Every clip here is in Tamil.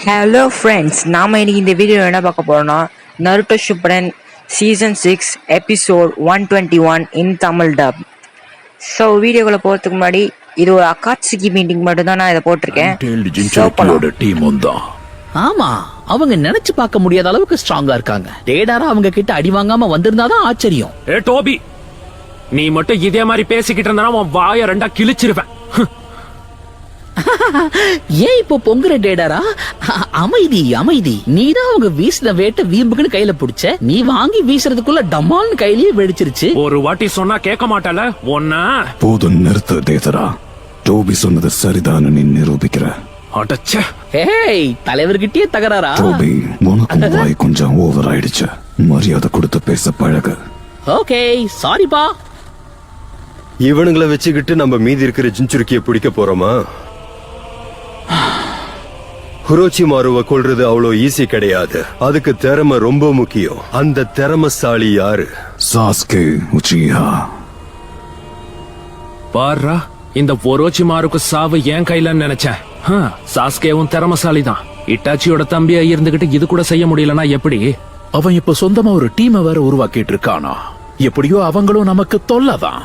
ஹலோ ஃப்ரெண்ட்ஸ், நாம் இன்னைக்கு இந்த வீடியோ என்ன பார்க்க போகிறோம்னா நருட்டோ ஷிப்புடன் சீசன் 6 எபிசோட் 121 இன் தமிழ் டப். ஸோ வீடியோக்குள்ளே போகிறதுக்கு முன்னாடி இது ஒரு அக்காட்சிக்கு மீட்டிங் மட்டும் தான் நான் இதை போட்டிருக்கேன். ஆமா, அவங்க நினைச்சு பார்க்க முடியாத அளவுக்கு ஸ்ட்ராங்கா இருக்காங்க. டேடாரா அவங்க கிட்ட அடி வாங்காம வந்திருந்தாதான் ஆச்சரியம். ஏ டோபி, நீ மட்டும் இதே மாதிரி பேசிக்கிட்டு இருந்தா உன் வாய ரெண்டா கிழிச்சிருவேன். ஏன் இப்போ பொங்குற டேடாரா? அமைதி அமைதி. நீதான் அவங்க வீசின வேட்ட வீம்புக்குன்னு கையில புடிச்ச. நீ வாங்கி வீசுறதுக்குள்ள டமால்னு கையிலேயே வெடிச்சிருச்சு. ஒரு வாட்டி சொன்னா கேட்க மாட்டல ஒன்னா. போதும் நிறுத்து டேடரா. டோபி சொன்னது சரிதான் நீ நிரூபிக்கிற. அடச்சே. ஏய், தலைவர்கிட்டயே தகராறா? டோபி, உனக்கு வாய் கொஞ்சம் ஓவர் ஆயிடுச்சு. மரியாதை கொடுத்து பேச பழகு. ஓகே, சாரிப்பா. இவனுங்களை வச்சுக்கிட்டு நம்ம மீதி இருக்கிற ஜின்சுருக்கிய பிடிக்க போறோமா? ஹுரோச்சிமாருவை கொல்றது அவ்வளோ ஈஸி கிடையாது. அதுக்கு திறமை ரொம்ப முக்கியம். அந்த திறமைசாலி யாரு? சாஸ்கே உச்சிஹா. பாரா, இந்த ஒரோச்சிமாருக்கு சாவு என் கையிலன்னு நினைச்சேன். சாஸ்கேவும் திறமைசாலி தான். இட்டாச்சியோட தம்பியா இருந்துகிட்டு இது கூட செய்ய முடியலன்னா எப்படி? அவன் இப்ப சொந்தமா ஒரு டீமை வேற உருவாக்கிட்டு இருக்கானா? எப்படியோ அவங்களும் நமக்கு தொல்லதான்.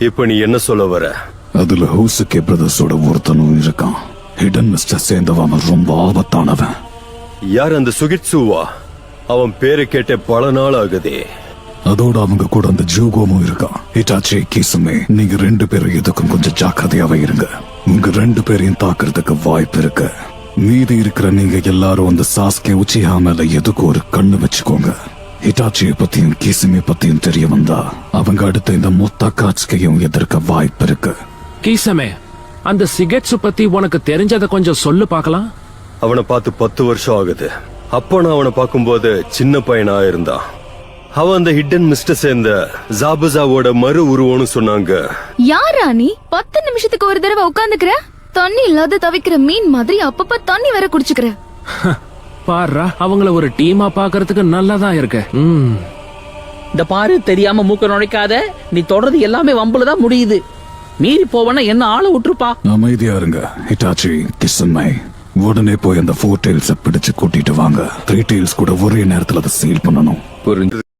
இப்ப நீ என்ன சொல்ல வர? அதுல ஹூசுகே பிரதர்ஸோட ஒருத்தனும் இருக்கான். ஹிடன் மிஸ்டர் சேர்ந்தவன் ரொம்ப ஆபத்தானவன். யார் அந்த சுகிட்சுவா? அவன் பேரு கேட்ட பல நாள் ஆகுதே. அதோட அவங்க கூட அந்த ஜூகோமும் இருக்கான். இட்டாச்சி, கிசுமே, நீங்க 2 பேரும் எதுக்கும் கொஞ்சம் ஜாக்கிரதையாவே இருங்க. உங்க 2 பேரையும் தாக்குறதுக்கு வாய்ப்பு இருக்கு. மீதி இருக்கிற நீங்க எல்லாரும் அந்த சாஸ்கே உச்சிஹா மேல எதுக்கு ஒரு கண்ணு வச்சுக்கோங்க. ஹிட்டாச்சியை பத்தியும் கிசுமே பத்தியும் தெரிய வந்தா அவங்க அடுத்த இந்த மொத்த காட்சியையும் எதிர்க்க வாய்ப்பு இருக்கு. கீசமே, அந்த சிகெட்சு பத்தி உனக்கு தெரிஞ்சதை கொஞ்சம் சொல்லு பார்க்கலாம். அவனை பார்த்து 10 வருஷம் ஆகுது. அப்போ நான் அவனை பார்க்கும்போது சின்ன பையனா இருந்தான். அவன் அந்த ஹிடன் மிஸ்டர் சேர்ந்த ஜாபுசாவோட மறு உருவம்னு சொன்னாங்க. யாரா நீ? 10 நிமிஷத்துக்கு ஒரு தடவை உட்காந்துக்கிற. தண்ணி இல்லாத தவிக்கிற மீன் மாதிரி அப்பப்ப தண்ணி வேற குடிச்சுக்கிற. பாரா, அவங்கள ஒரு டீமா பாக்குறதுக்கு நல்லதா இருக்கு. இந்த பாரு, தெரியாம மூக்க நுழைக்காத. நீ தொடர்றது எல்லாமே வம்புலதான் முடியுது. மீறி போவனா என்ன ஆளை விட்டுருப்பா. அமைதியா இருங்க. ஹிட்டாச்சி, கிசுமே, உடனே போய் அந்த 4 டெயில்ஸ பிடிச்சு கூட்டிட்டு வாங்க. 3 டெயில்ஸ் கூட ஒரே நேரத்துல அதை சீல் பண்ணணும். புரிஞ்சு